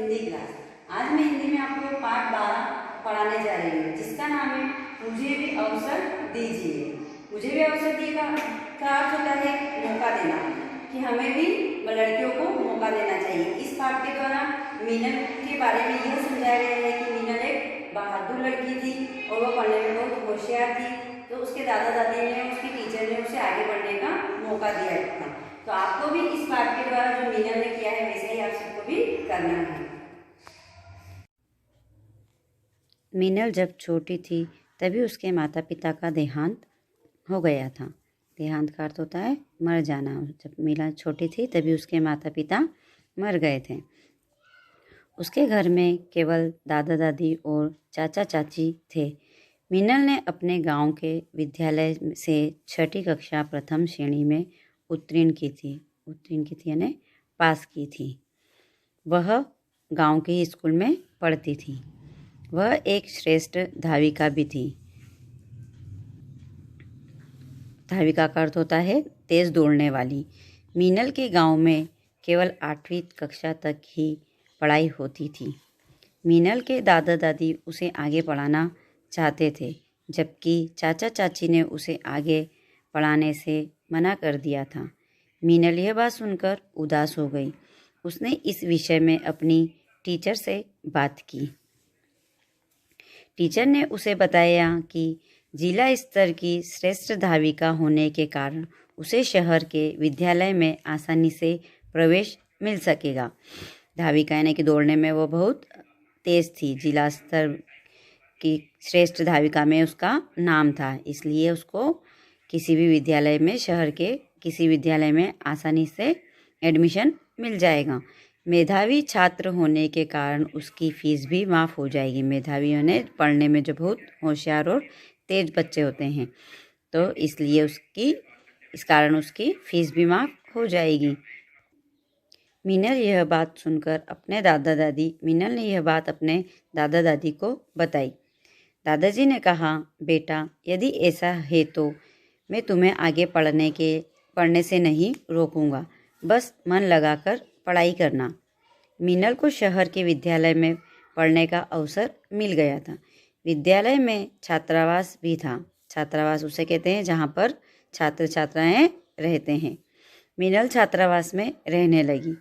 Hindi class. आज मैं हिंदी में आपको पाठ 12 पढ़ाने जा रही हूँ, जिसका नाम है मुझे भी अवसर दीजिए। मुझे भी अवसर दिए का अर्थ होता है मौका देना, कि हमें भी लड़कियों को मौका देना चाहिए। इस पाठ के द्वारा मीनल के बारे में यह समझाया गया है कि मीनल एक बहादुर लड़की थी और वह पढ़ने में बहुत होशियार थी। तो उसके दादा दादी ने, उसकी टीचर ने उसे आगे बढ़ने का मौका दिया था। तो आपको भी इस पाठ के द्वारा जो मीनल ने किया है वैसे ही आप सबको भी करना है। मीनल जब छोटी थी तभी उसके माता पिता का देहांत हो गया था। देहांत का अर्थ होता है मर जाना। जब मीनल छोटी थी तभी उसके माता पिता मर गए थे। उसके घर में केवल दादा दादी और चाचा चाची थे। मीनल ने अपने गांव के विद्यालय से 6ठी कक्षा प्रथम श्रेणी में उत्तीर्ण की थी यानी पास की थी। वह गांव के ही स्कूल में पढ़ती थी। वह एक श्रेष्ठ धाविका भी थी। धाविका का अर्थ होता है तेज दौड़ने वाली। मीनल के गांव में केवल 8वीं कक्षा तक ही पढ़ाई होती थी। मीनल के दादा दादी उसे आगे पढ़ाना चाहते थे, जबकि चाचा चाची ने उसे आगे पढ़ाने से मना कर दिया था। मीनल यह बात सुनकर उदास हो गई। उसने इस विषय में अपनी टीचर से बात की। टीचर ने उसे बताया कि जिला स्तर की श्रेष्ठ धाविका होने के कारण उसे शहर के विद्यालय में आसानी से प्रवेश मिल सकेगा। धाविका यानी कि दौड़ने में वो बहुत तेज थी। जिला स्तर की श्रेष्ठ धाविका में उसका नाम था, इसलिए उसको किसी भी विद्यालय में, शहर के किसी विद्यालय में आसानी से एडमिशन मिल जाएगा। मेधावी छात्र होने के कारण उसकी फीस भी माफ़ हो जाएगी। मेधावी यानी पढ़ने में जो बहुत होशियार और तेज बच्चे होते हैं, तो इसलिए इस कारण उसकी फीस भी माफ़ हो जाएगी। मीनल ने यह बात अपने दादा दादी को बताई। दादाजी ने कहा, बेटा, यदि ऐसा है तो मैं तुम्हें आगे पढ़ने से नहीं रोकूंगा, बस मन लगाकर पढ़ाई करना। मीनल को शहर के विद्यालय में पढ़ने का अवसर मिल गया था। विद्यालय में छात्रावास भी था। छात्रावास उसे कहते हैं जहाँ पर छात्र छात्राएं रहते हैं। मीनल छात्रावास में रहने लगी।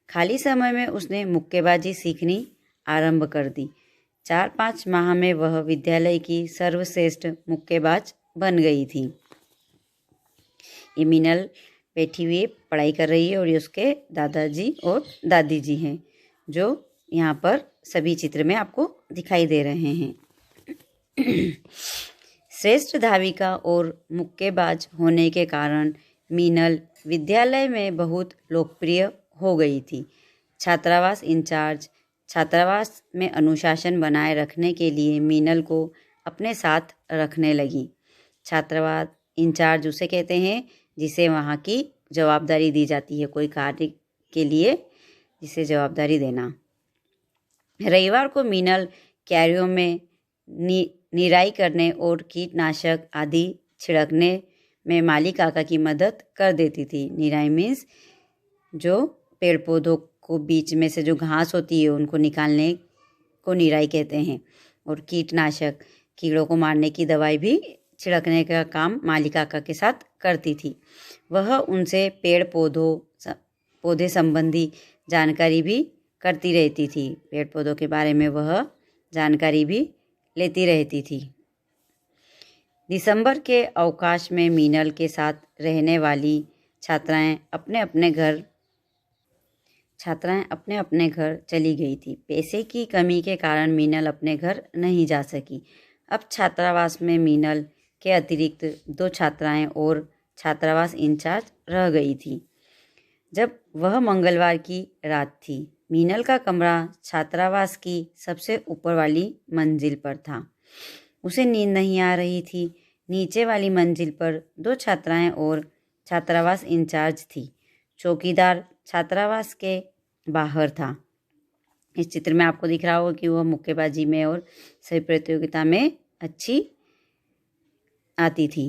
खाली समय में उसने मुक्केबाजी सीखनी आरंभ कर दी। 4-5 माह में वह विद्यालय की सर्वश्रेष्ठ मुक्केबाज बन गई थी। ये मीनल बैठी हुई पढ़ाई कर रही है और ये उसके दादाजी और दादी जी हैं, जो यहाँ पर सभी चित्र में आपको दिखाई दे रहे हैं। श्रेष्ठ धाविका और मुक्केबाज होने के कारण मीनल विद्यालय में बहुत लोकप्रिय हो गई थी। छात्रावास इंचार्ज छात्रावास में अनुशासन बनाए रखने के लिए मीनल को अपने साथ रखने लगी। छात्रावास इंचार्ज उसे कहते हैं जिसे वहाँ की जवाबदारी दी जाती है, कोई कार्य के लिए जिसे जवाबदारी देना। रविवार को मीनल क्यारियों में निराई करने और कीटनाशक आदि छिड़कने में माली काका की मदद कर देती थी। निराई मीन्स जो पेड़ पौधों को बीच में से जो घास होती है उनको निकालने को निराई कहते हैं। और कीटनाशक, कीड़ों को मारने की दवाई भी छिड़कने का काम माली काका के साथ करती थी। वह उनसे पेड़ पौधे संबंधी जानकारी भी करती रहती थी। पेड़ पौधों के बारे में वह जानकारी भी लेती रहती थी। दिसंबर के अवकाश में मीनल के साथ रहने वाली छात्राएं अपने अपने घर चली गई थी। पैसे की कमी के कारण मीनल अपने घर नहीं जा सकी। अब छात्रावास में मीनल के अतिरिक्त 2 छात्राएं और छात्रावास इंचार्ज रह गई थी। जब वह मंगलवार की रात थी, मीनल का कमरा छात्रावास की सबसे ऊपर वाली मंजिल पर था। उसे नींद नहीं आ रही थी। नीचे वाली मंजिल पर 2 छात्राएं और छात्रावास इंचार्ज थी। चौकीदार छात्रावास के बाहर था। इस चित्र में आपको दिख रहा होगा कि वह मुक्केबाजी में और सभी प्रतियोगिता में अच्छी आती थी।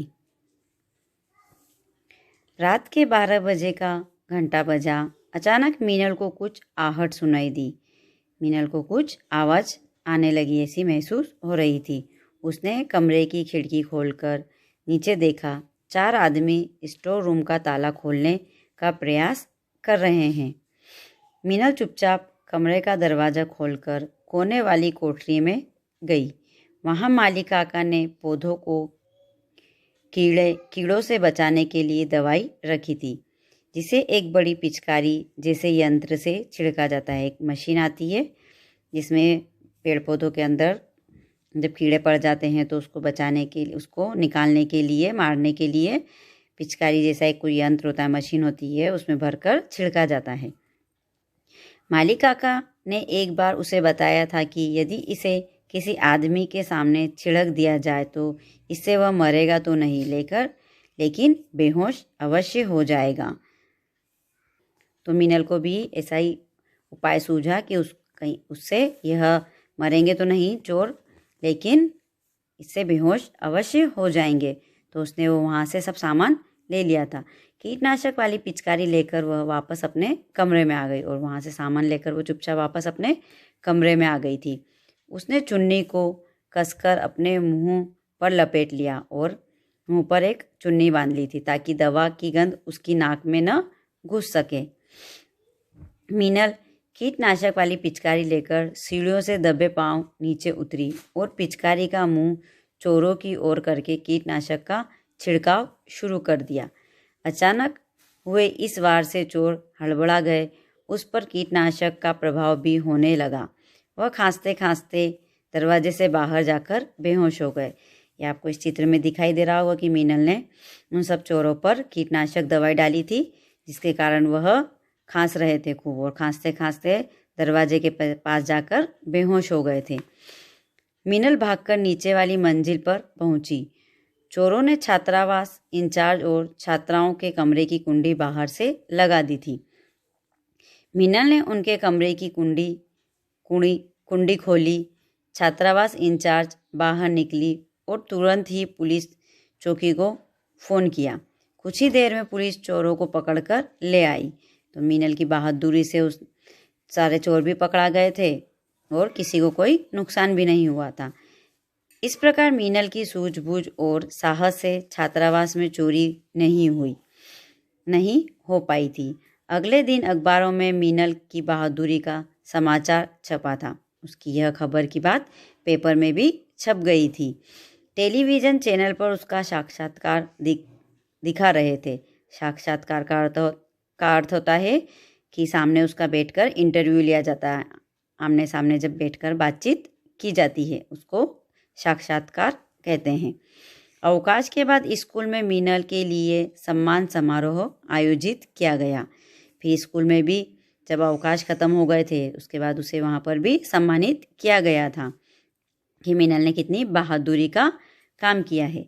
रात के 12 बजे का घंटा बजा। अचानक मीनल को कुछ आहट सुनाई दी। मीनल को कुछ आवाज़ आने लगी ऐसी महसूस हो रही थी। उसने कमरे की खिड़की खोलकर नीचे देखा। 4 आदमी स्टोर रूम का ताला खोलने का प्रयास कर रहे हैं। मीनल चुपचाप कमरे का दरवाज़ा खोलकर कोने वाली कोठरी में गई। वहाँ माली काका ने पौधों को कीड़ों से बचाने के लिए दवाई रखी थी, जिसे एक बड़ी पिचकारी जैसे यंत्र से छिड़का जाता है। एक मशीन आती है जिसमें पेड़ पौधों के अंदर जब कीड़े पड़ जाते हैं तो उसको बचाने के लिए, उसको निकालने के लिए, मारने के लिए पिचकारी जैसा एक कोई यंत्र होता है, मशीन होती है, उसमें भरकर छिड़का जाता है। माली काका ने एक बार उसे बताया था कि यदि इसे किसी आदमी के सामने छिड़क दिया जाए तो इससे वह मरेगा तो नहीं, लेकिन बेहोश अवश्य हो जाएगा। तो मीनल को भी ऐसा ही उपाय सूझा कि उससे यह मरेंगे तो नहीं चोर, लेकिन इससे बेहोश अवश्य हो जाएंगे। तो उसने वो वहाँ से सब सामान ले लिया था। कीटनाशक वाली पिचकारी लेकर वह वापस अपने कमरे में आ गई और वहाँ से सामान लेकर वो चुपचाप वापस अपने कमरे में आ गई थी। उसने चुन्नी को कसकर अपने मुंह पर लपेट लिया और मुंह पर एक चुन्नी बांध ली थी ताकि दवा की गंध उसकी नाक में न घुस सके। मीनल कीटनाशक वाली पिचकारी लेकर सीढ़ियों से दबे पांव नीचे उतरी और पिचकारी का मुंह चोरों की ओर करके कीटनाशक का छिड़काव शुरू कर दिया। अचानक हुए इस वार से चोर हड़बड़ा गए। उस पर कीटनाशक का प्रभाव भी होने लगा। वह खांसते खांसते दरवाजे से बाहर जाकर बेहोश हो गए। ये आपको इस चित्र में दिखाई दे रहा होगा कि मीनल ने उन सब चोरों पर कीटनाशक दवाई डाली थी, जिसके कारण वह खांस रहे थे खूब और खांसते खांसते दरवाजे के पास जाकर बेहोश हो गए थे। मीनल भागकर नीचे वाली मंजिल पर पहुंची। चोरों ने छात्रावास इंचार्ज और छात्राओं के कमरे की कुंडी बाहर से लगा दी थी। मीनल ने उनके कमरे की कुंडी खोली। छात्रावास इंचार्ज बाहर निकली और तुरंत ही पुलिस चौकी को फ़ोन किया। कुछ ही देर में पुलिस चोरों को पकड़कर ले आई। तो मीनल की बहादुरी से उस सारे चोर भी पकड़ा गए थे और किसी को कोई नुकसान भी नहीं हुआ था। इस प्रकार मीनल की सूझबूझ और साहस से छात्रावास में चोरी नहीं हो पाई थी। अगले दिन अखबारों में मीनल की बहादुरी का समाचार छपा था। उसकी यह खबर की बात पेपर में भी छप गई थी। टेलीविज़न चैनल पर उसका साक्षात्कार दिखा रहे थे। साक्षात्कार का अर्थ होता है कि सामने उसका बैठकर इंटरव्यू लिया जाता है। आमने सामने जब बैठकर बातचीत की जाती है उसको साक्षात्कार कहते हैं। अवकाश के बाद स्कूल में मीनल के लिए सम्मान समारोह आयोजित किया गया। फिर स्कूल में भी जब अवकाश ख़त्म हो गए थे उसके बाद उसे वहाँ पर भी सम्मानित किया गया था कि मीनल ने कितनी बहादुरी का काम किया है।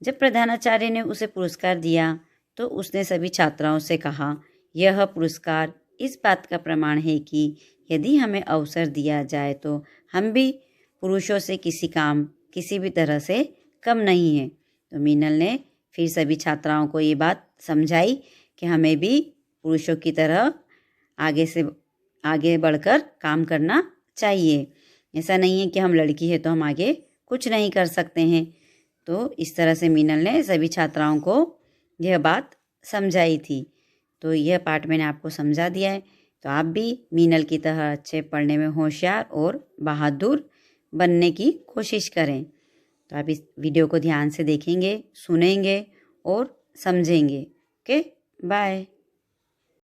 जब प्रधानाचार्य ने उसे पुरस्कार दिया तो उसने सभी छात्राओं से कहा, यह पुरस्कार इस बात का प्रमाण है कि यदि हमें अवसर दिया जाए तो हम भी पुरुषों से किसी भी तरह से कम नहीं है। तो मीनल ने फिर सभी छात्राओं को ये बात समझाई कि हमें भी पुरुषों की तरह आगे बढ़कर काम करना चाहिए। ऐसा नहीं है कि हम लड़की है तो हम आगे कुछ नहीं कर सकते हैं। तो इस तरह से मीनल ने सभी छात्राओं को यह बात समझाई थी। तो यह पाठ मैंने आपको समझा दिया है। तो आप भी मीनल की तरह अच्छे पढ़ने में होशियार और बहादुर बनने की कोशिश करें। तो आप इस वीडियो को ध्यान से देखेंगे, सुनेंगे और समझेंगे। Okay, bye.